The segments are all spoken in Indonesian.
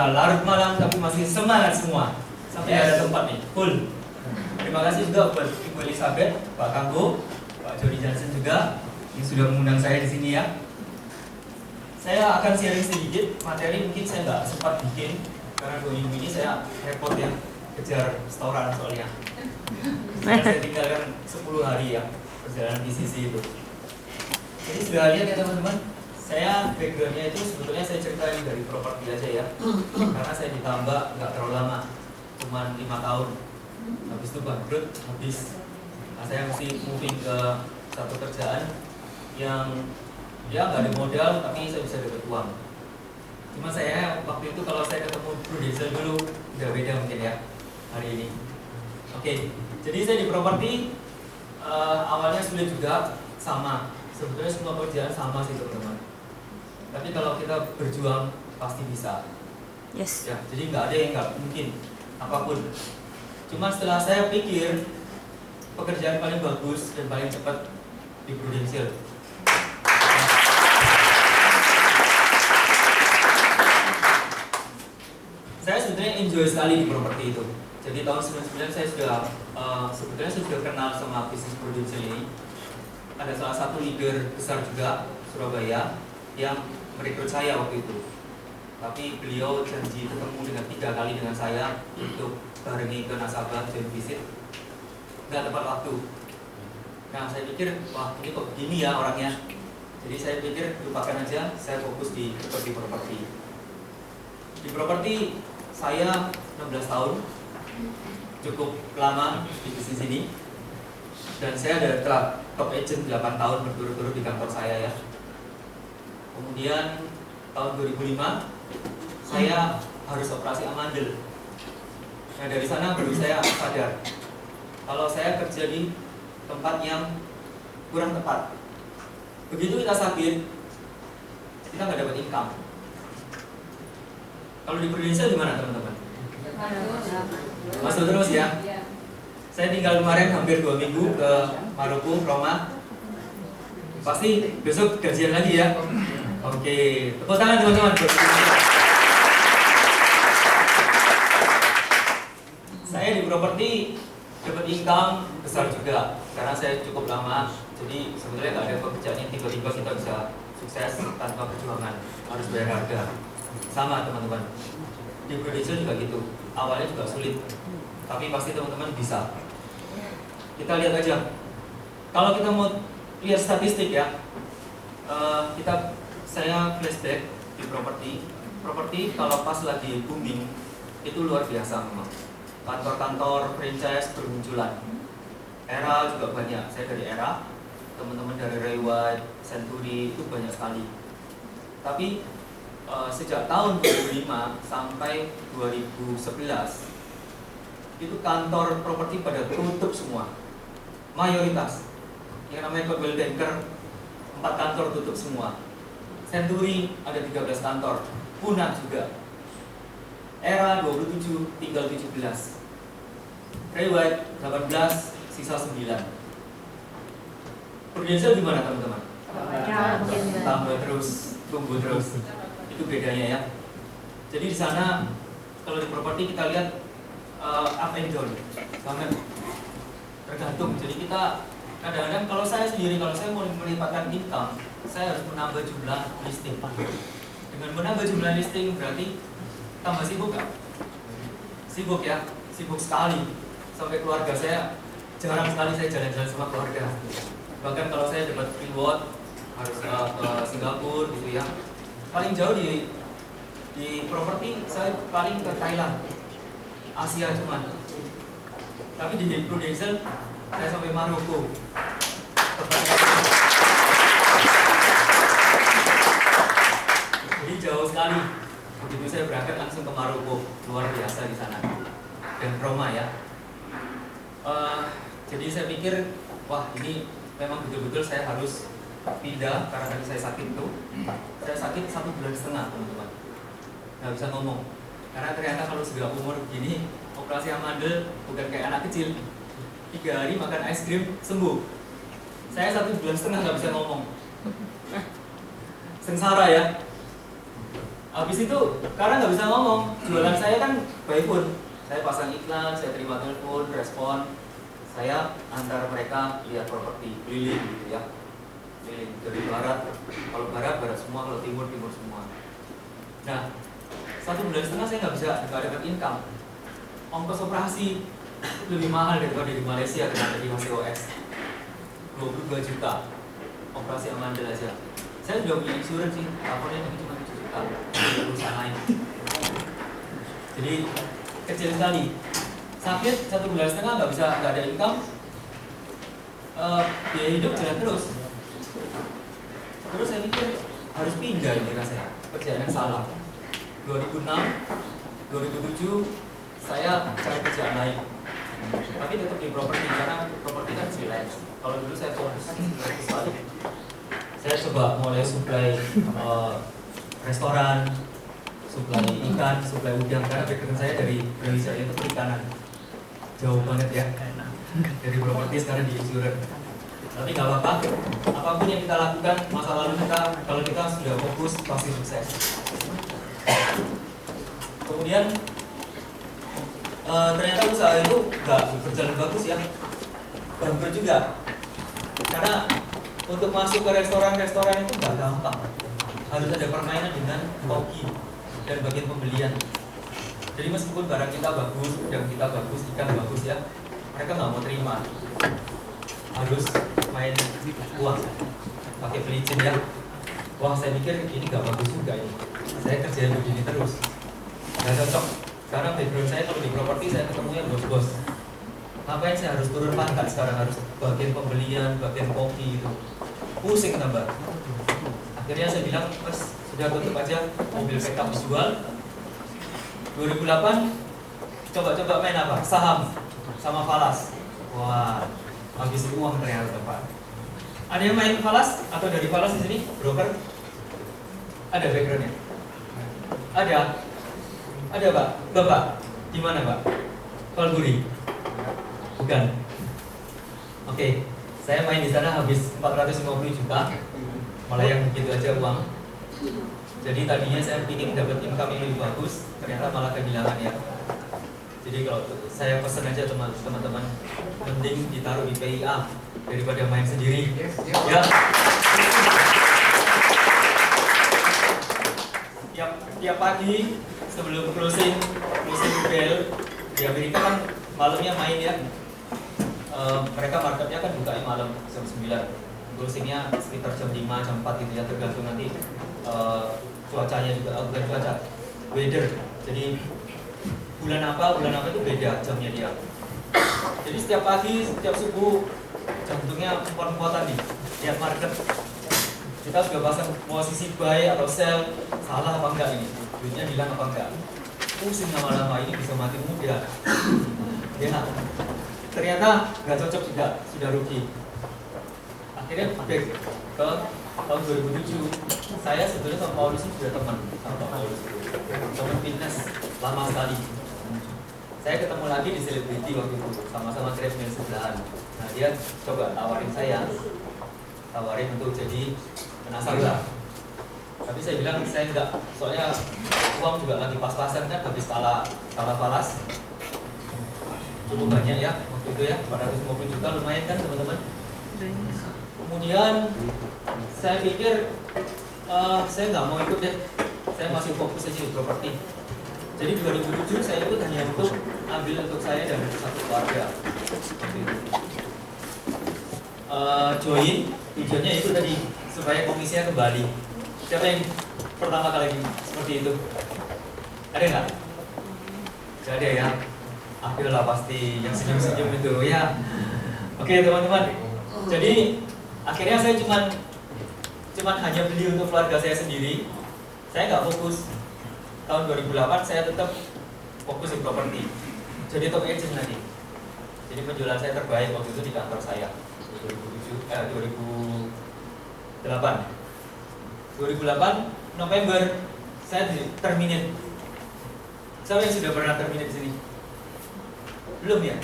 sudah larut malam tapi masih semangat semua. Sampai ada tempat nih, full. Terima kasih juga buat Ibu Elizabeth, Pak Kanggo, Pak Jody Johnson juga yang sudah mengundang saya di sini ya. Saya akan sharing sedikit materi, mungkin saya nggak sempat bikin karena 2 minggu ini saya repot ya kejar setoran soalnya. Saya tinggalkan 10 hari ya perjalanan PCC itu. Jadi sudah lihat ya teman-teman, saya backgroundnya itu sebetulnya saya ceritain dari properti aja ya, karena saya ditambah nggak terlalu lama, cuma 5 tahun. Habis itu bangkrut, habis. Nah, saya mesti moving ke satu kerjaan yang ya nggak ada modal, tapi saya bisa dapat uang. Cuma saya waktu itu kalau saya ketemu Bro Diesel dulu udah beda mungkin ya hari ini. Oke, jadi saya di properti awalnya sulit juga, sama. Sebetulnya semua pekerjaan sama sih teman-teman. Tapi kalau kita berjuang pasti bisa. Yes. Ya, jadi nggak ada yang nggak mungkin apapun. Cuma setelah saya pikir pekerjaan paling bagus dan paling cepat di Prudential. Saya sebetulnya enjoy sekali di properti itu. Jadi tahun 99 saya sebetulnya sudah kenal sama bisnis Prudential ini. Ada salah satu leader besar juga Surabaya yang merekrut saya waktu itu. Tapi beliau janji ketemu dengan 3 kali dengan saya untuk barengi ke nasabah dan visit. Nggak tepat waktu. Nah saya pikir, wah ini kok begini ya orangnya. Jadi saya pikir lupakan aja, saya fokus di properti. Di properti saya 16 tahun, cukup lama di bisnis ini. Dan saya ada top agent 8 tahun berturut-turut di kantor saya ya. Kemudian tahun 2005 saya harus operasi amandel. Nah dari sana baru saya sadar kalau saya kerja di tempat yang kurang tepat. Begitu kita sakit, kita nggak dapat income. Kalau di Prudential gimana teman-teman? Masuk terus ya. Saya tinggal kemarin hampir 2 minggu ke Maluku, Roma. Pasti besok gajian lagi ya. Oke, tepuk tangan teman-teman. Saya di properti dapat income besar juga karena saya cukup lama. Jadi sebetulnya nggak ada pekerjaan yang tiba-tiba kita bisa sukses tanpa perjuangan, harus bayar harga. Sama teman-teman. Di Prudential juga gitu. Awalnya juga sulit, tapi pasti teman-teman bisa. Kita lihat aja. Kalau kita mau lihat statistik ya, saya flashback di properti kalau pas lagi booming itu luar biasa memang. Kantor-kantor franchise bermunculan. Era juga banyak. Saya dari Era, teman-teman dari Ray White, Century itu banyak sekali. Tapi sejak tahun 2005 sampai 2011 itu kantor properti pada tutup semua. Mayoritas yang namanya Coldwell Banker 4 kantor tutup semua. Century ada 13 kantor, punah juga. Era 27 tinggal 17. Ray White 18 sisa 9. Prudential gimana teman-teman? Tambah terus, tumbuh terus. Itu bedanya ya. Jadi di sana kalau di properti kita lihat up and down banget. Tergantung. Jadi kita kadang-kadang kalau saya sendiri, kalau saya mau melipatkan income, saya harus menambah jumlah listing. Dengan menambah jumlah listing berarti tambah sibuk gak? Sibuk ya, sibuk sekali. Sampai keluarga saya jarang sekali saya jalan-jalan sama keluarga. Bahkan kalau saya dapat reward harus ke Singapura gitu ya. Paling jauh di properti saya paling ke Thailand, Asia cuman. Tapi di Prudential saya sampai Maroko. Jadi jauh sekali. Begitu saya berangkat langsung ke Maroko, luar biasa di sana. Dan Roma ya. Jadi saya pikir, wah ini memang betul-betul saya harus pindah karena tadi saya sakit tuh. Saya sakit 1,5 bulan teman-teman. Nggak bisa ngomong. Karena ternyata kalau sudah umur begini, operasi amandel bukan kayak anak kecil. 3 hari makan es krim sembuh. Saya 1,5 bulan nggak bisa ngomong. Sengsara ya. Habis itu karena nggak bisa ngomong, jualan saya kan by phone. Saya pasang iklan, saya terima telepon, respon, saya antar mereka lihat properti, keliling gitu ya, keliling dari barat, kalau barat semua, kalau timur semua. Nah, 1,5 bulan saya nggak dapat income. Ongkos operasi lebih mahal daripada di Malaysia karena di HCOS, 22 juta operasi amandel aja. Saya sudah punya insurans sih, lapornya ini cuma 7 juta perusahaan lain. Jadi kecil sekali. Sakit 1,5 bulan nggak ada income, biaya hidup jalan terus. Terus saya mikir harus pindah ini rasanya, kerjaan yang salah. 2006, 2007 saya cari kerjaan lain, tapi tetap di properti karena properti kan freelance. Kalau dulu saya fokus sekali. Saya coba mulai supply restoran, supply ikan, supply udang karena background saya dari Indonesia itu perikanan. Jauh banget ya dari properti sekarang di insurance. Tapi nggak apa-apa, apapun yang kita lakukan masa lalu kita, kalau kita sudah fokus pasti sukses. Kemudian ternyata usaha itu nggak berjalan bagus ya, bangkrut juga. Karena untuk masuk ke restoran-restoran itu nggak gampang, harus ada permainan dengan koki dan bagian pembelian. Jadi meskipun barang kita bagus, udang kita bagus, ikan bagus ya, mereka nggak mau terima. Harus main uang, pakai pelicin ya. Wah, saya mikir ini nggak bagus juga ini. Saya kerjain begini terus, nggak cocok. Sekarang background saya kalau di properti saya ketemunya bos-bos. Ngapain saya harus turun pangkat sekarang, harus bagian pembelian, bagian koki gitu. Pusing tambah. Akhirnya saya bilang, mas sudah tutup aja, mobil backup dijual. 2008 coba-coba main apa? Saham sama falas. Wah, habis uang ternyata Pak. Ada yang main falas atau dari falas di sini? Broker? Ada backgroundnya? Ada? Ada Pak? Bapak? Di mana Pak? Palguri? Bukan? Oke, saya main di sana habis 450 juta. Malah yang begitu aja uang. Jadi tadinya saya ingin dapat income yang lebih bagus, ternyata malah kehilangan ya. Jadi kalau saya pesan aja teman-teman, mending ditaruh di PIA daripada main sendiri. Ya. Tiap pagi sebelum closing bell di Amerika kan malamnya main ya. Mereka marketnya kan buka malam jam 9, closingnya sekitar jam 5, jam 4 gitu ya, tergantung nanti cuacanya juga, bukan cuaca, weather. Jadi bulan apa itu beda jamnya dia. Jadi setiap pagi, setiap subuh jantungnya empot-empotan nih, lihat market. Kita sudah pasang posisi buy atau sell, salah apa enggak ini, duitnya hilang apa enggak. Pusing lama-lama, ini bisa mati muda. Ya, ternyata nggak cocok juga, sudah rugi. Akhirnya back ke tahun 2007, saya sebetulnya sama Paulus sudah teman sama Pak Paulus, teman fitness lama sekali. Saya ketemu lagi di Selebriti waktu itu, sama-sama treadmill sebelahan. Nah dia coba tawarin untuk jadi penasarlah. Tapi saya bilang saya enggak, soalnya uang juga lagi pas-pasan kan, habis kalah falas. Cukup banyak ya waktu itu ya, 450 juta lumayan kan teman-teman. Kemudian saya pikir saya nggak mau ikut deh, saya masih fokus aja di properti. Jadi 2007 saya ikut hanya untuk ambil untuk saya dan satu keluarga. Join tujuannya itu tadi supaya komisinya kembali. Siapa yang pertama kali seperti itu? Ada nggak? Gak ada ya. Akhirnya pasti yang senyum-senyum itu ya. Oke teman-teman. Jadi akhirnya saya cuman hanya beli untuk keluarga saya sendiri. Saya nggak fokus. Tahun 2008 saya tetap fokus di properti. Jadi top agent lagi. Jadi penjualan saya terbaik waktu itu di kantor saya. 2008 November saya terminate. Siapa yang sudah pernah terminate di sini? Belum ya?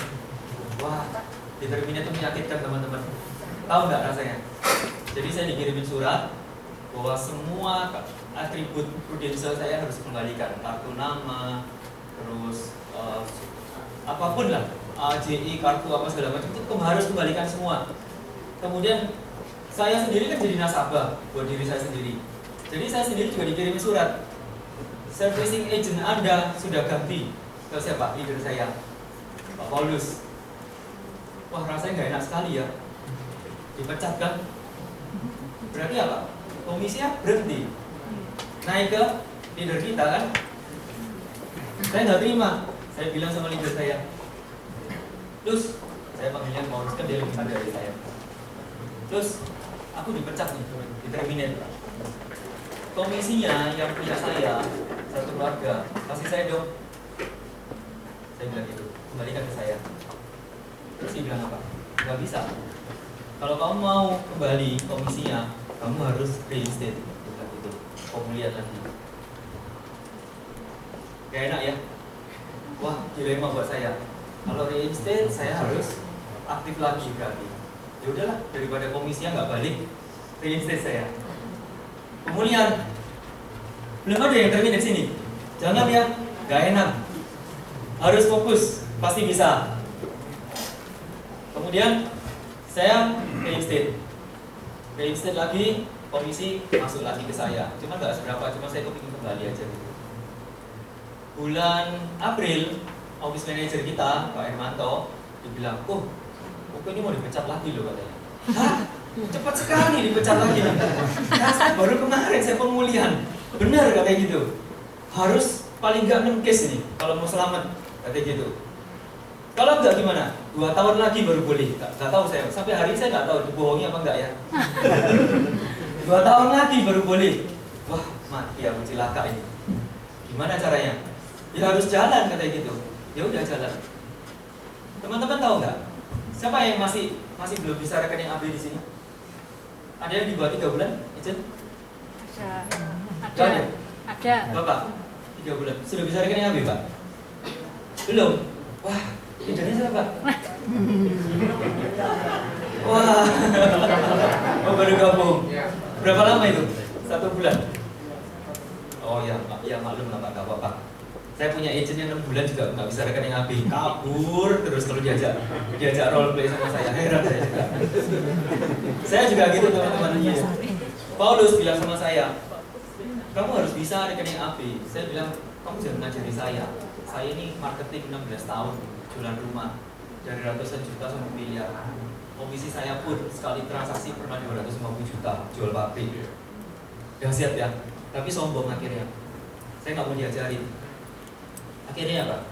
Wah, di terminate itu menyakitkan teman-teman. Tahu nggak rasanya? Jadi saya dikirimin surat bahwa semua atribut Prudential saya harus kembalikan, kartu nama, terus apapun lah, JI, kartu apa segala macam itu harus kembalikan semua. Kemudian saya sendiri kan jadi nasabah buat diri saya sendiri. Jadi saya sendiri juga dikirimi surat, servicing agent Anda sudah ganti ke siapa? Leader saya, Pak Paulus. Wah, rasanya nggak enak sekali ya, dipecat kan? Berarti apa? Komisinya berhenti, naik ke leader kita kan? Saya nggak terima. Saya bilang sama leader saya, terus saya panggilnya Paulus, kan dia lebih muda dari saya. Terus aku dipecat nih, diterminate. Komisinya yang punya saya satu keluarga, kasih saya dong. Saya bilang gitu, kembalikan ke saya. Terus dia bilang apa? Nggak bisa. Kalau kamu mau kembali komisinya, kamu harus reinstate. Bilang gitu. Kamu lihat lagi. Gak enak ya? Wah, dilema buat saya. Kalau reinstate, saya harus aktif lagi berarti. Ya udahlah, daripada komisinya nggak balik, reinstate saya. Pemulihan, belum ada yang termin di sini. Jangan ya, nggak enak. Harus fokus, pasti bisa. Kemudian saya reinstate lagi, komisi masuk lagi ke saya. Cuma nggak seberapa, cuma saya kepingin kembali aja gitu. Bulan April, office manager kita, Pak Hermanto, dibilang, oh ini mau dipecat lagi loh katanya. Hah? Cepat sekali dipecat lagi. Nah, baru kemarin saya pemulihan. Benar katanya gitu. Harus paling nggak 6 case nih kalau mau selamat katanya gitu. Kalau enggak gimana? 2 tahun lagi baru boleh. Nggak tahu saya. Sampai hari ini saya nggak tahu dibohongi apa enggak ya. 2 tahun lagi baru boleh. Wah, mati aku cilaka ini. Gimana caranya? Ya harus jalan katanya gitu. Ya udah jalan. Teman-teman tahu nggak? Siapa yang masih belum bisa rekening AB di sini? Ada yang di bawah 3 bulan, Ijen? Ada. Bapak, 3 bulan. Sudah bisa rekening AB, Pak? Belum? Wah, Ijennya siapa, Pak? Wah, oh baru gabung. Berapa lama itu? 1 bulan? Oh ya, maklum lah Pak, gak apa-apa. Saya punya agent yang 6 bulan juga nggak bisa rekening AB, kabur terus kalau diajak role play sama saya, heran saya juga. Saya juga gitu teman-teman. Paulus bilang sama saya, kamu harus bisa rekening AB. Saya bilang, kamu jangan ngajari saya. Saya ini marketing 16 tahun, jualan rumah dari ratusan juta sampai miliar. Komisi saya pun sekali transaksi pernah 250 juta jual pabrik. Dahsyat ya, tapi sombong akhirnya. Saya nggak mau diajarin. Akhirnya apa?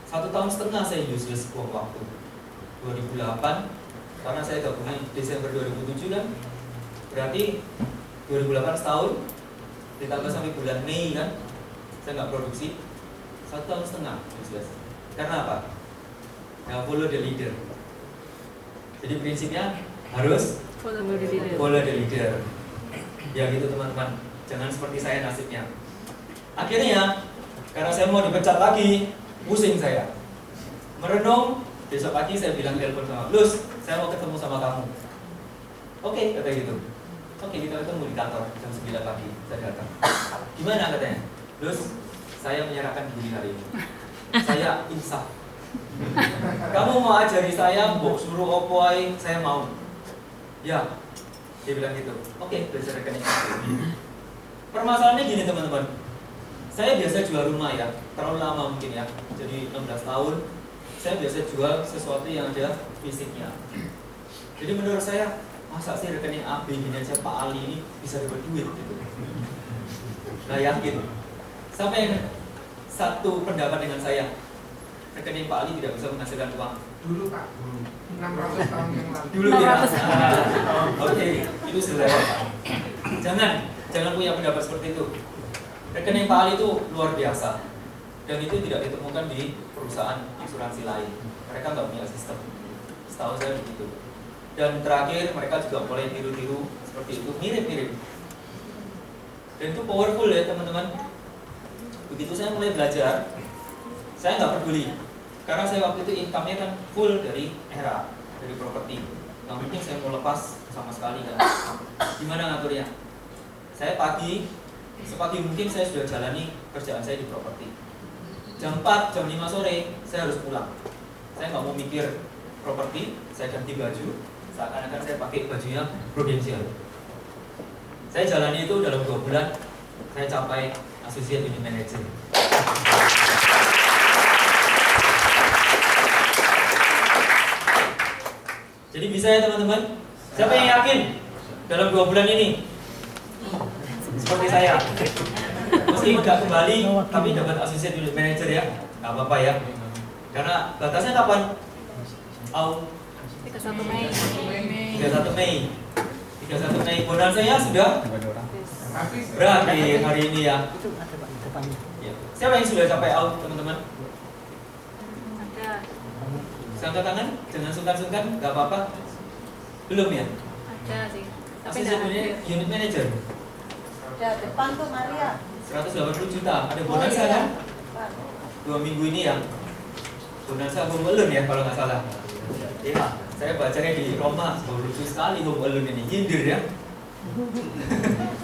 1,5 tahun saya useless buang waktu. 2008, karena saya gabungnya Desember 2007 kan, berarti 2008 setahun, ditambah sampai bulan Mei kan, saya nggak produksi. 1,5 tahun useless. Karena apa? Nggak follow the leader. Jadi prinsipnya harus follow the leader. Ya gitu teman-teman. Jangan seperti saya nasibnya. Akhirnya karena saya mau dipecat lagi, pusing saya. Merenung, besok pagi saya bilang telepon sama Lus, saya mau ketemu sama kamu. Oke, kata gitu. Oke, kita ketemu di kantor jam 9 pagi, saya datang. Gimana katanya? Lus, saya menyerahkan diri hari ini. Saya insaf. Kamu mau ajari saya, suruh opoi, saya mau. Ya, dia bilang gitu. Oke, belajar rekening. Permasalahannya gini teman-teman. Saya biasa jual rumah ya, terlalu lama mungkin ya. Jadi 16 tahun, saya biasa jual sesuatu yang ada fisiknya. Jadi menurut saya, masa sih rekening AB gini aja Pak Ali ini bisa dapat duit gitu. Nah yakin. Sampai satu pendapat dengan saya, rekening Pak Ali tidak bisa menghasilkan uang. Dulu Pak, 600 tahun yang lalu. Dulu ya. Oke, itu sudah Pak. Jangan punya pendapat seperti itu. Rekening Pak Ali itu luar biasa, dan itu tidak ditemukan di perusahaan asuransi lain. Mereka nggak punya sistem, setahu saya begitu. Dan terakhir mereka juga mulai tiru-tiru seperti itu, mirip-mirip. Dan itu powerful ya teman-teman. Begitu saya mulai belajar, saya nggak peduli, karena saya waktu itu income-nya kan full dari era, dari properti. Nggak mungkin saya mau lepas sama sekali kan. Gimana ngaturnya? Saya pagi sepagi mungkin saya sudah jalani kerjaan saya di properti. Jam 4, jam 5 sore saya harus pulang. Saya nggak mau mikir properti, saya ganti baju, seakan-akan saya pakai bajunya Prudential. Saya jalani itu dalam 2 bulan, saya capai Associate Unit Manager. Jadi bisa ya teman-teman? Siapa yang yakin dalam 2 bulan ini? Seperti saya. Meski nggak kembali, tapi dapat Associate Unit Manager ya. Nggak apa-apa ya. Karena batasnya kapan? 31 Mei. 31 Mei. 31 Mei. Bonusnya sudah Habis. berakhir hari ini ya. Ya. Siapa yang sudah capai out teman-teman? Ada. Angkat tangan, jangan sungkan-sungkan, nggak apa-apa. Belum ya? Ada sih. Tapi Associate Unit Manager Ya, depan tuh Maria. 180 juta. Ada bonusnya kan? 2 minggu ini ya. Bonusnya home alone ya kalau nggak salah. Ya, saya bacanya di Roma, lucu sekali home alone ini, nyindir ya.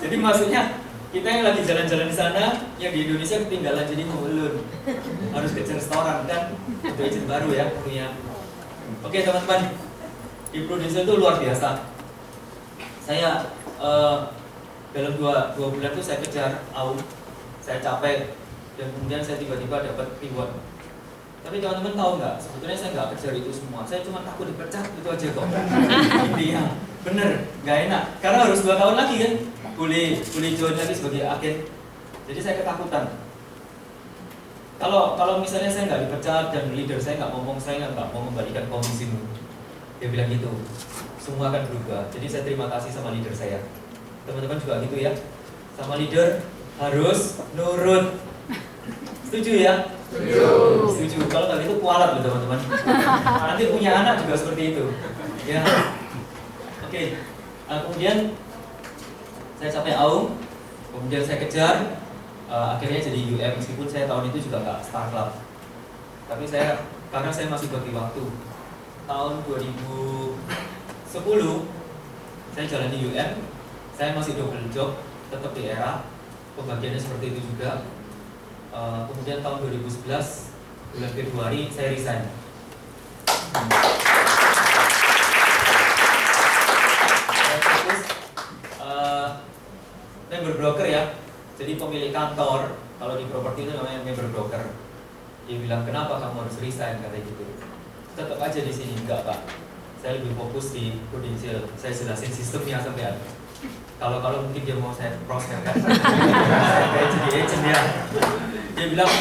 Jadi maksudnya kita yang lagi jalan-jalan di sana, yang di Indonesia ketinggalan jadi home alone. Harus ke restoran kan? Itu agent baru ya punya. Oke teman-teman, di Prudential itu luar biasa. Saya dalam 2 bulan itu saya kejar AU, saya capai, dan kemudian saya tiba-tiba dapat reward. Tapi teman-teman tahu nggak? Sebetulnya saya nggak kejar itu semua. Saya cuma takut dipecat itu aja kok. Intinya, bener, nggak enak. Karena harus 2 tahun lagi kan, boleh join lagi sebagai agen. Jadi saya ketakutan. Kalau misalnya saya nggak dipecat dan leader saya nggak ngomong, saya nggak mau membalikan komisimu. Dia bilang gitu. Semua akan berubah. Jadi saya terima kasih sama leader saya. Teman-teman juga gitu ya. Sama leader harus nurut. Setuju ya? Setuju. Kalau nggak gitu kualat loh teman-teman. Nanti punya anak juga seperti itu. Ya. Oke. Kemudian saya capai AUM. Kemudian saya kejar. Akhirnya jadi UM meskipun saya tahun itu juga nggak Star Club. Tapi karena saya masih bagi waktu. Tahun 2010 saya jalani UM. Saya masih double job, tetap di era pembagiannya seperti itu juga. Kemudian tahun 2011 bulan Februari saya resign. Saya fokus member broker ya. Jadi pemilik kantor kalau di properti itu namanya member broker. Dia bilang kenapa kamu harus resign katanya gitu. Tetap aja di sini enggak Pak. Saya lebih fokus di Prudential. Saya jelasin sistemnya sampai kalau mungkin dia mau saya prospek kan. Saya kayak jadi agent ya. Dia bilang,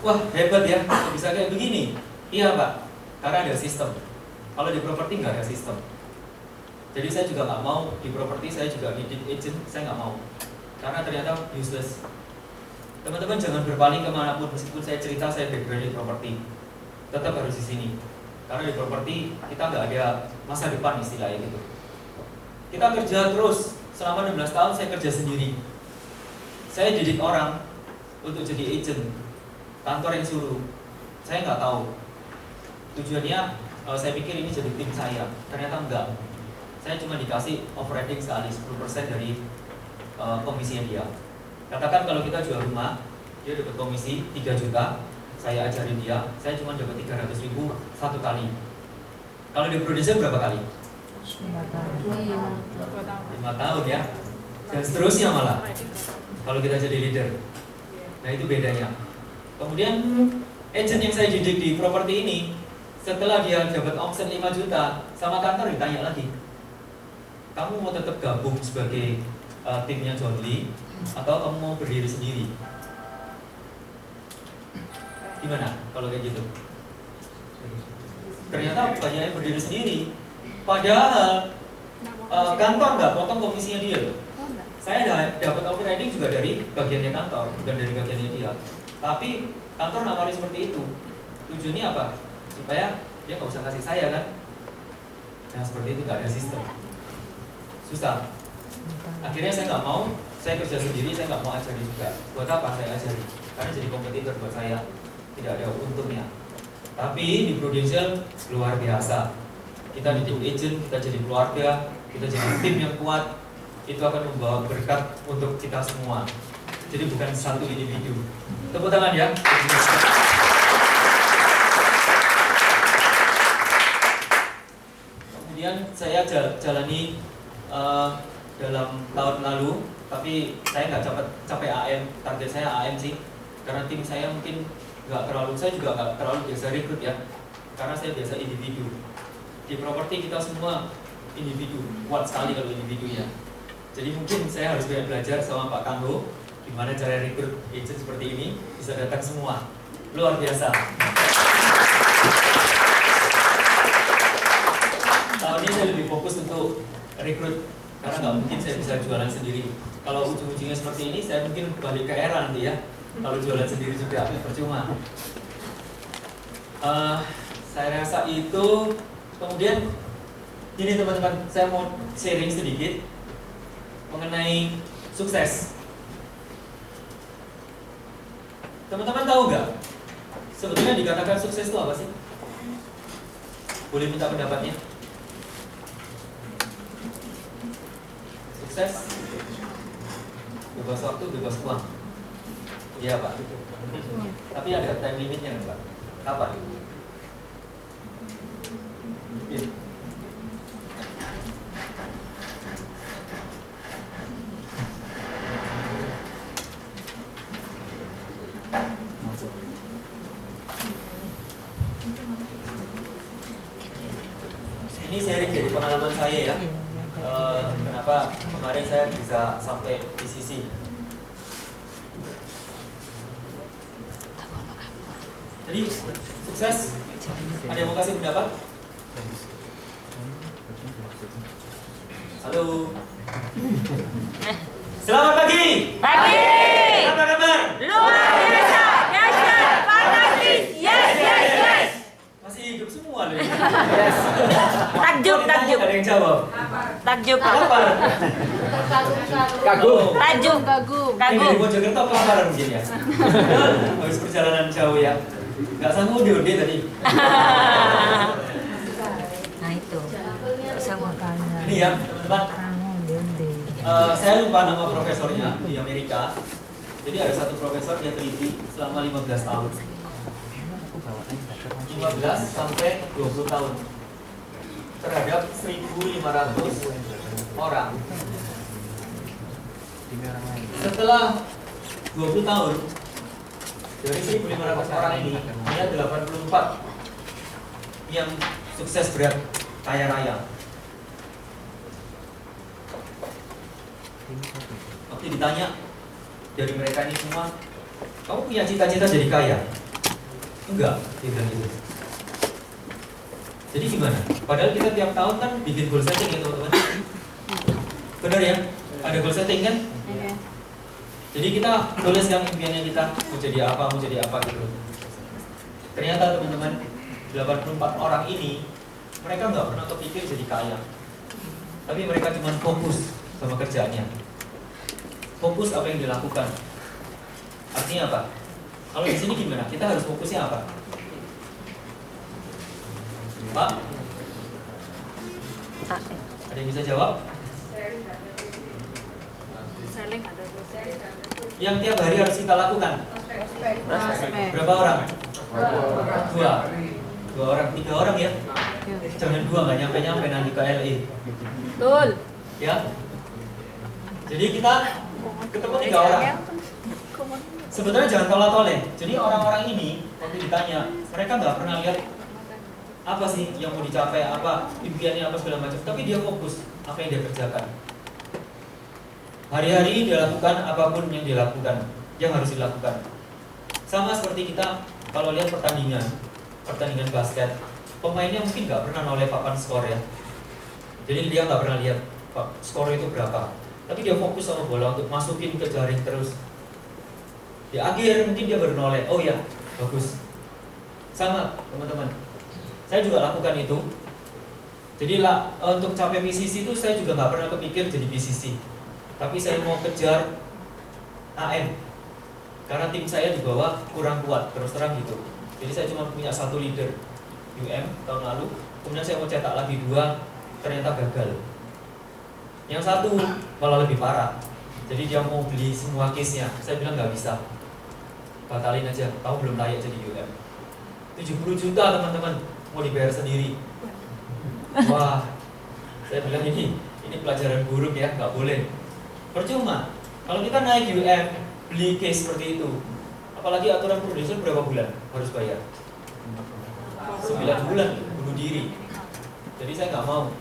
wah hebat ya, bisa kayak begini. Iya Pak, karena ada sistem. Kalau di properti nggak ada sistem. Jadi saya juga nggak mau di properti, saya juga didik agent, saya nggak mau. Karena ternyata useless. Teman-teman jangan berpaling kemanapun, meskipun saya cerita saya background di properti, tetap harus di sini. Karena di properti kita nggak ada masa depan istilahnya gitu. Kita kerja terus selama 16 tahun saya kerja sendiri. Saya didik orang untuk jadi agent, kantor yang suruh. Saya nggak tahu tujuannya. Saya pikir ini jadi tim saya, ternyata enggak. Saya cuma dikasih overriding sekali 10% dari komisinya dia. Katakan kalau kita jual rumah, dia dapat komisi 3 juta, saya ajarin dia, saya cuma dapat 300.000 satu kali. Kalau di Prudential berapa kali? 5 tahun ya. Dan seterusnya malah kalau kita jadi leader. Nah itu bedanya. Kemudian agent yang saya didik di properti ini, setelah dia dapat omset 5 juta, sama kantor ditanya lagi, kamu mau tetap gabung sebagai timnya John Lee atau kamu mau berdiri sendiri? Gimana kalau kayak gitu? Ternyata banyak yang berdiri sendiri. Padahal kantor nggak potong komisinya dia loh. Saya dapat overriding juga dari bagiannya kantor, bukan dari bagiannya dia. Tapi kantor nawarin seperti itu. Tujuannya apa? Supaya dia nggak usah kasih saya kan? Nah seperti itu nggak ada sistem. Susah. Akhirnya saya nggak mau. Saya kerja sendiri, saya nggak mau ajari juga. Buat apa saya ajari? Karena jadi kompetitor buat saya tidak ada untungnya. Tapi di Prudential luar biasa. Kita didik agent, kita jadi keluarga, kita jadi tim yang kuat. Itu akan membawa berkat untuk kita semua. Jadi bukan satu individu. Tepuk tangan ya. Kemudian saya jalani dalam tahun lalu, tapi saya nggak capai AM. Target saya AM sih, karena tim saya mungkin saya juga nggak terlalu biasa rekrut ya, karena saya biasa individu. Di properti kita semua individu, kuat sekali kalau individu ya. Jadi mungkin saya harus banyak belajar sama Pak Kanggo gimana cara rekrut agent seperti ini bisa datang semua. Luar biasa. Tahun ini saya lebih fokus untuk rekrut karena nggak mungkin saya bisa jualan sendiri. Kalau ujung-ujungnya seperti ini, saya mungkin balik ke era nanti ya. Kalau jualan sendiri juga percuma. Saya rasa itu. Kemudian ini teman-teman, saya mau sharing sedikit mengenai sukses. Teman-teman tahu nggak? Sebetulnya dikatakan sukses itu apa sih? Boleh minta pendapatnya? Sukses? Bebas waktu, bebas uang. Iya Pak. Tapi ada time limitnya kan Pak? Kapan? Ya. Ini sharing dari pengalaman saya ya. Kenapa kemarin saya bisa sampai di sisi. Jadi sukses. Ada yang mau kasih pendapat? Halo. Selamat pagi. Pagi. Apa kabar? Luar biasa, dahsyat, fantastis. Yes, yes, yes. Masih hidup semua loh. Yes. Takjub, takjub. Ada yang jawab. Takjub. Lapar. Kagum. Takjub, kagum. Dari Kagum. Mojokerto kelaparan mungkin ya. Habis perjalanan jauh ya. Nggak sanggup ode tadi. Nah itu. Sama kanya. Ini ya, teman. Saya lupa nama profesornya di Amerika. Jadi ada satu profesor dia teliti selama 15 tahun. 15 sampai 20 tahun terhadap 1.500 orang. Setelah 20 tahun dari 1.500 orang ini hanya 84 yang sukses berat kaya raya. Waktu ditanya dari mereka ini semua, kamu punya cita-cita jadi kaya? Enggak, dia bilang gitu. Jadi gimana? Padahal kita tiap tahun kan bikin goal setting ya teman-teman. Benar ya? Ada goal setting kan? Jadi kita tulis yang impiannya kita mau jadi apa gitu. Ternyata teman-teman 84 orang ini mereka nggak pernah kepikir jadi kaya. Tapi mereka cuma fokus sama kerjaannya. Fokus apa yang dilakukan. Artinya apa? Kalau di sini gimana? Kita harus fokusnya apa? Pak? Ada yang bisa jawab? Yang tiap hari harus kita lakukan? Berapa orang? Dua orang, 3 orang ya? Jangan 2, nggak nyampe-nyampe nanti ke LE. Betul. Ya? Jadi kita ketemu 3 orang. Sebetulnya jangan tolak-tolak. Jadi orang-orang ini waktu ditanya, mereka nggak pernah lihat apa sih yang mau dicapai, apa impiannya, apa segala macam. Tapi dia fokus apa yang dia kerjakan. Hari-hari dia lakukan apapun yang dilakukan, yang harus dilakukan. Sama seperti kita kalau lihat pertandingan basket, pemainnya mungkin nggak pernah noleh papan skor ya. Jadi dia nggak pernah lihat skor itu berapa. Tapi dia fokus sama bola untuk masukin ke jaring terus. Di akhir mungkin dia baru noleh, oh ya bagus. Sama teman-teman, saya juga lakukan itu. Jadi untuk capai PCC itu saya juga nggak pernah kepikir jadi PCC. Tapi saya mau kejar AM karena tim saya di bawah kurang kuat, terus terang gitu. Jadi saya cuma punya 1 leader UM tahun lalu. Kemudian saya mau cetak lagi 2, ternyata gagal. Yang 1 malah lebih parah. Jadi dia mau beli semua case-nya. Saya bilang nggak bisa, batalin aja, kamu belum layak jadi UM. 70 juta teman-teman, mau dibayar sendiri. Wah, saya bilang ini pelajaran buruk ya, nggak boleh. Percuma, kalau kita naik UM, beli case seperti itu, apalagi aturan produser berapa bulan harus bayar? 9 bulan, bunuh diri. Jadi saya nggak mau.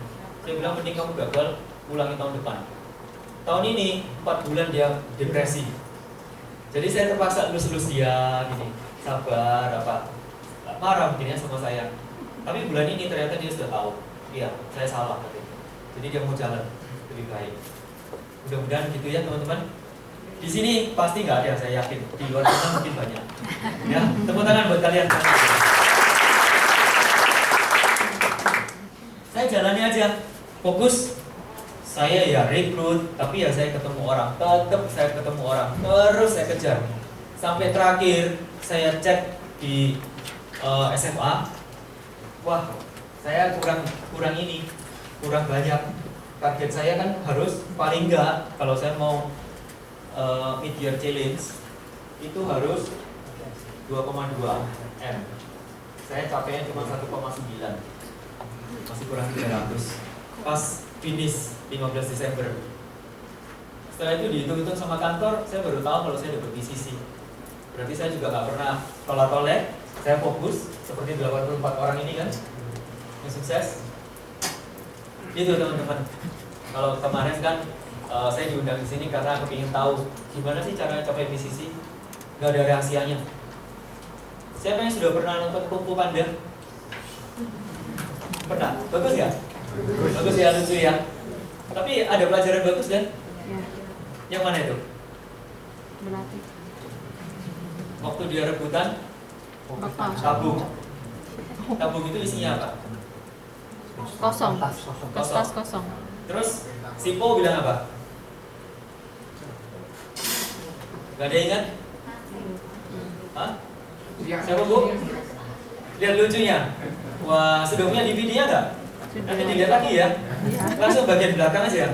Saya bilang mending kamu gagal, ulangi tahun depan. Tahun ini 4 bulan dia depresi. Jadi saya terpaksa elus-elus dia gini, sabar apa, marah mungkin ya sama saya. Tapi bulan ini ternyata dia sudah tahu, iya saya salah katanya. Jadi dia mau jalan lebih baik. Mudah-mudahan gitu ya teman-teman. Di sini pasti nggak ada, saya yakin. Di luar sana mungkin banyak. Ya, tepuk tangan buat kalian. Saya jalani aja, fokus. Saya ya rekrut, tapi ya saya ketemu orang, tetap saya ketemu orang, terus saya kejar. Sampai terakhir saya cek di SMA, wah saya kurang banyak. Target saya kan harus paling enggak, kalau saya mau mid-year challenge itu harus 2,2 M. Saya capeknya cuma 1,9, masih kurang 300. Pas finish 15 Desember. Setelah itu dihitung-hitung sama kantor, saya baru tahu kalau saya dapat PCC. Berarti saya juga nggak pernah tolak-tolak, saya fokus seperti 84 orang ini kan, yang sukses. Itu teman-teman. Kalau kemarin kan saya diundang di sini karena aku ingin tahu gimana sih cara capai PCC. Nggak ada rahasianya. Siapa yang sudah pernah nonton Kung Fu Panda? Pernah? Bagus ya? Bagus ya, lucu ya. Tapi ada pelajaran bagus kan? Ya. Yang mana itu? Berarti. Waktu dia rebutan tabung. Tabung itu isinya apa? Kosong. Kertas kosong. Terus si Po bilang apa? Gak ada ingat? Hah? Siapa Bu? Lihat lucunya. Wah, sudah punya DVD-nya nggak? Nanti dilihat lagi ya. Langsung bagian belakang aja.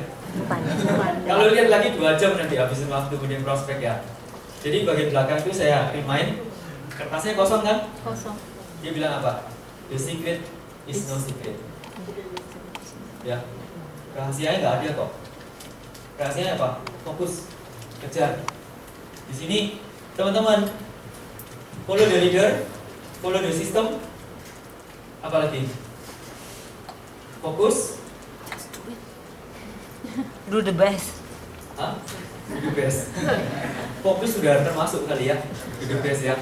Kalau lihat lagi 2 jam nanti habisin waktu kemudian prospek ya. Jadi bagian belakang itu saya remind, kertasnya kosong kan? Kosong. Dia bilang apa? The secret is no secret. Ya, rahasianya nggak ada kok. Rahasianya apa? Fokus, kejar. Di sini teman-teman, follow the leader, follow the system. Apa lagi? Fokus. Do the best. Hah? Do the best. Fokus sudah termasuk kali ya. Do the best ya.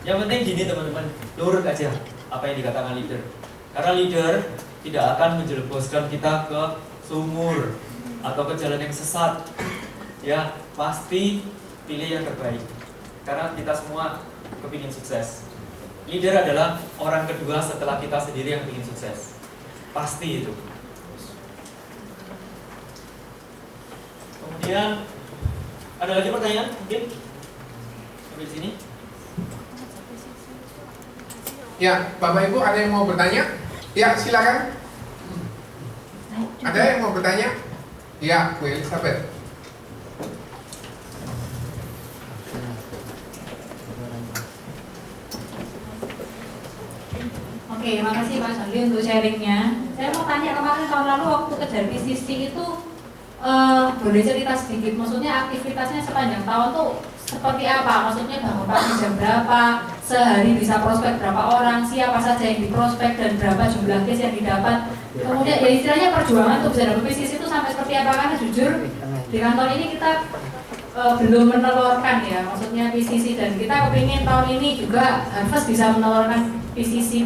Yang penting gini teman-teman, nurut aja apa yang dikatakan leader. Karena leader tidak akan menjerumuskan kita ke sumur atau ke jalan yang sesat. Ya, pasti pilih yang terbaik. Karena kita semua kepingin sukses. Leader adalah orang kedua setelah kita sendiri yang ingin sukses. Pasti itu. Kemudian ada lagi pertanyaan mungkin sampai di sini? Ya, Bapak Ibu ada yang mau bertanya? Ya, silakan. Ada yang mau bertanya? Ya, Bu Elizabeth. Oke, makasih Mas Andi untuk sharingnya. Saya mau tanya, kemarin tahun lalu waktu kejar PCC itu boleh cerita sedikit, maksudnya aktivitasnya sepanjang tahun tuh seperti apa? Maksudnya bangun pagi jam berapa, sehari bisa prospek berapa orang, siapa saja yang diprospek dan berapa jumlah case yang didapat. Kemudian ya istilahnya perjuangan untuk bisa dapat PCC itu sampai seperti apa? Karena jujur di kantor ini kita belum menelurkan ya, maksudnya PCC, dan kita kepingin tahun ini juga Harvest bisa menelurkan PCC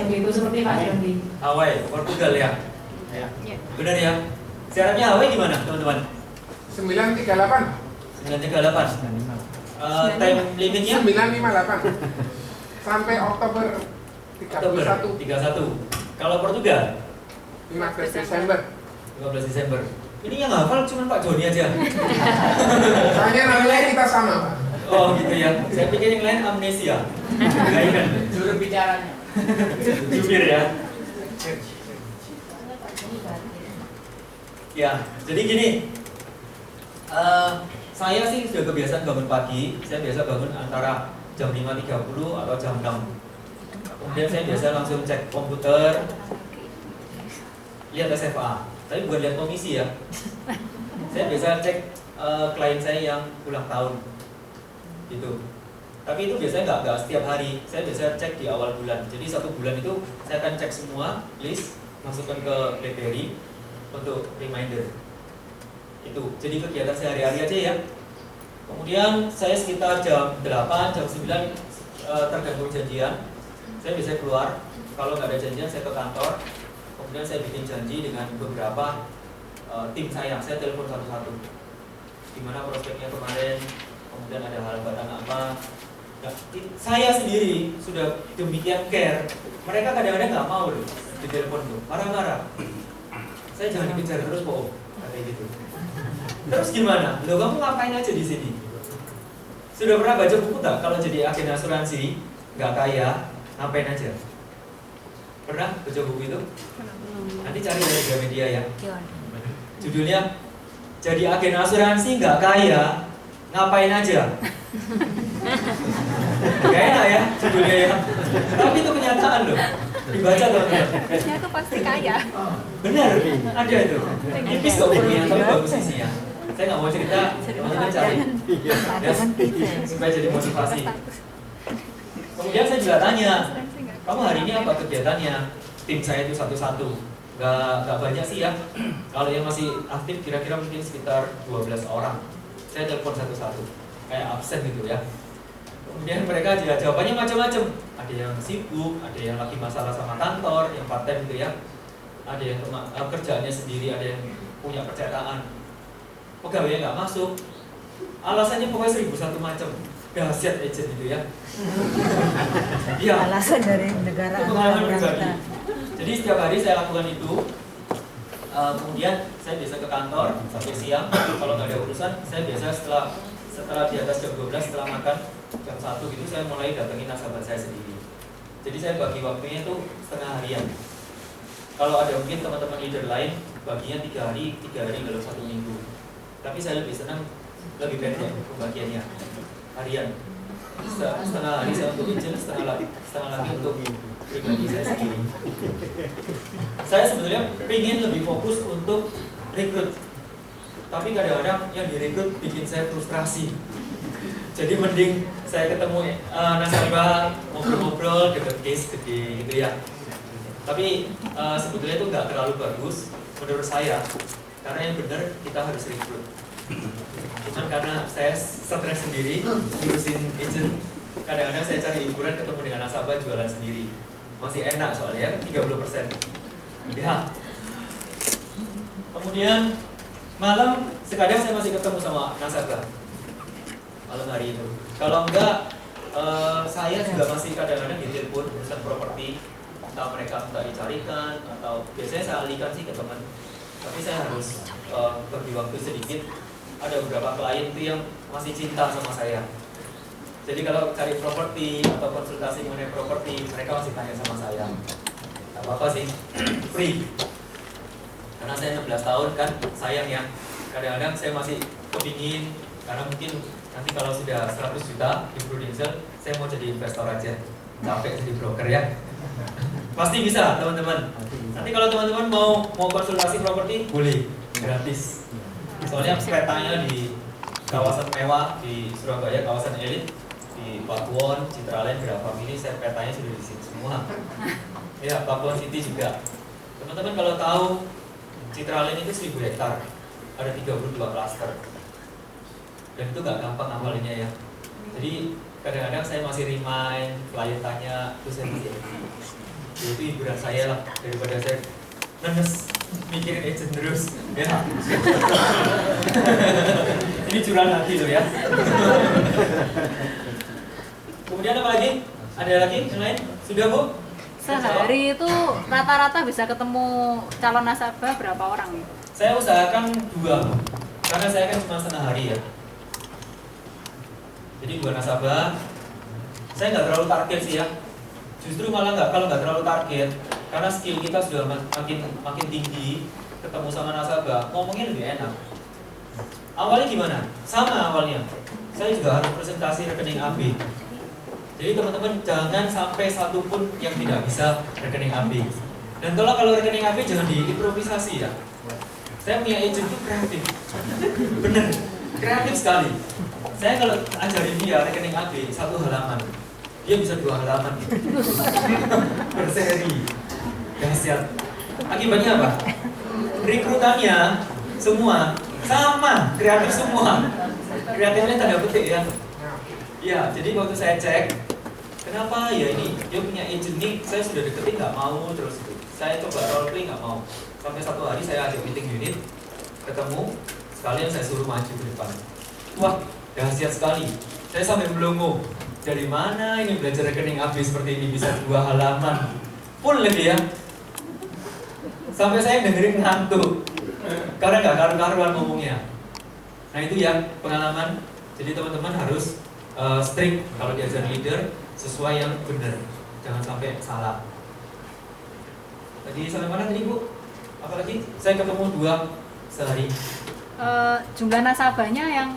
begitu seperti Pak Jondi. Hawaii, Portugal ya? Ya. Benar ya? Syaratnya Hawaii gimana teman-teman? 938. 938. Time limitnya? 958. Sampai Oktober 31. 31. Kalau Portugal? 15 Desember. 15 Desember. Ini yang hafal cuma Pak Joni aja. Soalnya namanya kita sama, Pak. Oh gitu ya. Saya pikir yang lain amnesia. Enggak ingat. Juru bicaranya. Jubir ya. Ya, jadi gini, saya sih sudah kebiasaan bangun pagi. Saya biasa bangun antara jam 5.30 atau jam 6. Kemudian saya biasa langsung cek komputer, lihat SFA. Tapi bukan lihat komisi ya. Saya biasa cek klien saya yang ulang tahun, gitu. Tapi itu biasanya nggak setiap hari. Saya biasa cek di awal bulan. Jadi 1 bulan itu saya akan cek semua list, masukkan ke BlackBerry untuk reminder. Itu jadi kegiatan sehari-hari aja ya. Kemudian saya sekitar jam 8, jam 9 tergantung janjian. Saya bisa keluar. Kalau nggak ada janjian saya ke kantor. Kemudian saya bikin janji dengan beberapa tim saya telepon satu-satu. Gimana prospeknya kemarin, kemudian ada hambatan apa. Nah, saya sendiri sudah demikian care. Mereka kadang-kadang nggak mau loh ditelepon tuh, marah-marah. Saya jangan dikejar terus kok, kayak gitu. Terus gimana? Loh kamu ngapain aja di sini? Sudah pernah baca buku tak? Kalau jadi agen asuransi nggak kaya, ngapain aja? Pernah baca buku itu? Nanti cari dari Gramedia ya. Judulnya jadi agen asuransi nggak kaya, ngapain aja? Gak enak ya judulnya ya. Tapi itu kenyataan loh. Dibaca teman-teman. Saya tuh pasti kaya. Benar, ada itu. Tipis kok bukunya, tapi bagus isinya. Saya nggak mau cerita, teman-teman cari. Ya, supaya jadi motivasi. Kemudian saya juga tanya, kamu hari ini apa kegiatannya? Tim saya itu satu-satu. Gak banyak sih ya. Kalau yang masih aktif kira-kira mungkin sekitar 12 orang. Saya telepon satu-satu, kayak absen gitu ya. Kemudian mereka juga jawabannya macam-macam. Ada yang sibuk, ada yang lagi masalah sama kantor, yang part time gitu ya. Ada yang kerjaannya sendiri, ada yang punya percetakan. Pegawainya nggak masuk. Alasannya pokoknya 1001 macam. Dahsyat agent gitu ya. Iya. Alasan dari negara. Itu pengalaman pribadi. Jadi setiap hari saya lakukan itu. Kemudian saya biasa ke kantor sampai siang. Kalau nggak ada urusan, saya biasa setelah di atas jam 12 setelah makan jam 1 gitu saya mulai datengin nasabah saya sendiri. Jadi saya bagi waktunya itu setengah harian. Kalau ada mungkin teman-teman leader lain baginya 3 hari dalam 1 minggu. Tapi saya lebih senang lebih pendek pembagiannya harian. Setengah hari saya untuk agent, setengah lagi untuk pribadi saya sendiri. Saya sebetulnya ingin lebih fokus untuk rekrut. Tapi kadang-kadang yang direkrut bikin saya frustrasi. Jadi mending saya ketemu nasabah, ngobrol-ngobrol, deket case gede gitu ya. Tapi sebetulnya itu nggak terlalu bagus menurut saya. Karena yang benar kita harus rekrut. Cuman karena saya stres sendiri ngurusin agent, kadang-kadang saya cari hiburan ketemu dengan nasabah jualan sendiri. Masih enak soalnya 30%. Ya. Kemudian malam sekadang saya masih ketemu sama nasabah malam hari itu. Kalau enggak, saya juga masih kadang-kadang ditelepon urusan properti, entah mereka minta dicarikan atau biasanya saya alihkan sih ke teman. Tapi saya harus bagi waktu sedikit. Ada beberapa klien itu yang masih cinta sama saya. Jadi kalau cari properti atau konsultasi mengenai properti, mereka masih tanya sama saya. Gak apa-apa sih, free. Karena saya 16 tahun kan, sayang ya. Kadang-kadang saya masih kepingin, karena mungkin nanti kalau sudah 100 juta di Prudential, saya mau jadi investor aja. Capek jadi broker ya. Pasti bisa teman-teman. Nanti kalau teman-teman mau konsultasi properti, boleh, gratis. Soalnya petanya di kawasan mewah di Surabaya, kawasan elit, di Pakuwon, Citraland, Grafamini, saya petanya sudah di sini semua. Ya, Pakuwon City juga. Teman-teman kalau tahu Citraland itu 1000 hektar, ada 32 klaster. Dan itu gak gampang ngapalinnya ya. Jadi kadang-kadang saya masih remind, klien tanya, terus saya masih itu hiburan saya lah, daripada saya nenes mikirin agent terus ya. Ini curahan hati loh ya. Kemudian apa lagi? Ada lagi yang lain? Sudah Bu? Sehari itu rata-rata bisa ketemu calon nasabah berapa orang nih? Saya usahakan 2 Bu. Karena saya kan cuma setengah hari ya. Jadi 2 nasabah. Saya nggak terlalu target sih ya. Justru malah kalau nggak terlalu target, karena skill kita sudah makin tinggi, ketemu sama nasabah, ngomongnya lebih enak. Awalnya gimana? Sama awalnya. Saya juga harus presentasi rekening AB. Jadi teman-teman jangan sampai satu pun yang tidak bisa rekening AB. Dan kalau rekening AB jangan diimprovisasi ya. Saya punya agent itu kreatif. Bener, kreatif sekali. Saya kalau ajarin dia rekening AB 1 halaman, dia bisa 2 halaman. Berseri. Dahsyat. Akibatnya apa? Rekrutannya semua sama, kreatif semua. Kreatifnya tanda petik ya. Ya, jadi waktu saya cek, kenapa ya ini dia punya agent nih, saya sudah deketin nggak mau terus itu. Saya coba roleplay nggak mau. Sampai satu hari saya ajak meeting unit, ketemu, sekalian saya suruh maju ke depan. Wah, dahsyat sekali. Saya sampai melongo. Dari mana ini belajar rekening AB seperti ini bisa 2 halaman? Full lagi ya. Sampai saya dengerin ngantuk. Karena nggak karu-karuan ngomongnya. Nah itu ya pengalaman. Jadi teman-teman harus strict kalau diajar leader sesuai yang benar. Jangan sampai salah. Tadi sampai mana tadi Bu? Apalagi saya ketemu 2 sehari. Jumlah nasabahnya yang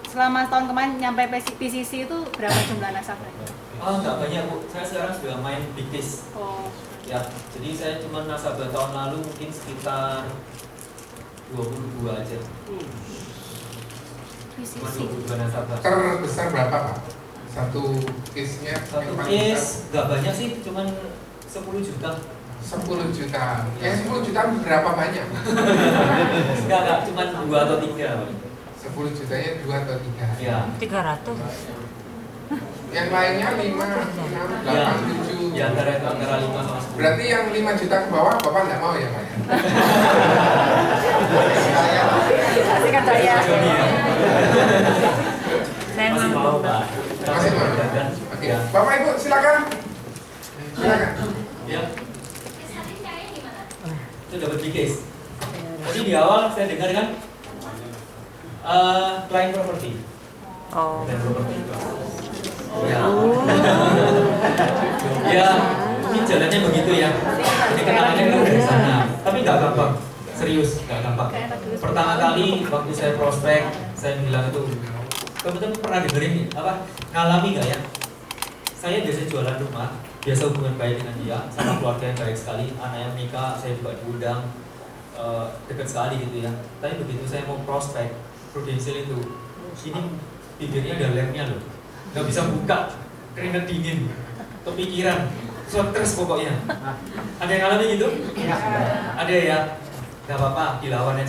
selama tahun kemarin nyampe PCC itu berapa jumlah nasabahnya? Oh nggak banyak Bu. Saya sekarang sudah main big case. Oh. Ya, jadi saya cuma nasabah tahun lalu mungkin sekitar 22 aja. Cuma 22 nasabah. Terbesar berapa Pak? Satu case-nya? Satu yang paling besar? case nggak banyak sih, cuma 10 juta. 10 juta. Yang 10 juta berapa banyak? Enggak, cuma 2 atau 3. 10 jutanya 2 atau 3. Ya. 300. Yang lainnya 5, 6, 8, 7. Ya antara 5 sama 10. Berarti yang 5 juta ke bawah Bapak nggak mau ya Pak? Kasihkan saya. Masih mau Pak. Masih mau? Oke. Bapak Ibu silakan. Silakan. Ya. Itu dapat big case. Tadi di awal saya dengar kan client property. Oh. Client property. Ya. Ya, ini jalannya begitu ya. Jadi kenalannya dulu dari sana. Tapi nggak gampang. Serius, nggak gampang. Pertama kali waktu saya prospek, saya bilang itu, teman-teman pernah dengerin apa? Ngalami nggak ya? Saya biasa jualan rumah, biasa hubungan baik dengan dia, sama keluarga yang baik sekali, anaknya menikah, saya juga diundang, dekat sekali gitu ya. Tapi begitu saya mau prospek, Prudential itu, ini bibirnya ada lemnya loh, nggak bisa buka, keringat dingin, kepikiran, stres pokoknya. Ada yang ngalami gitu? Ada ya? Nggak apa-apa, dilawan aja.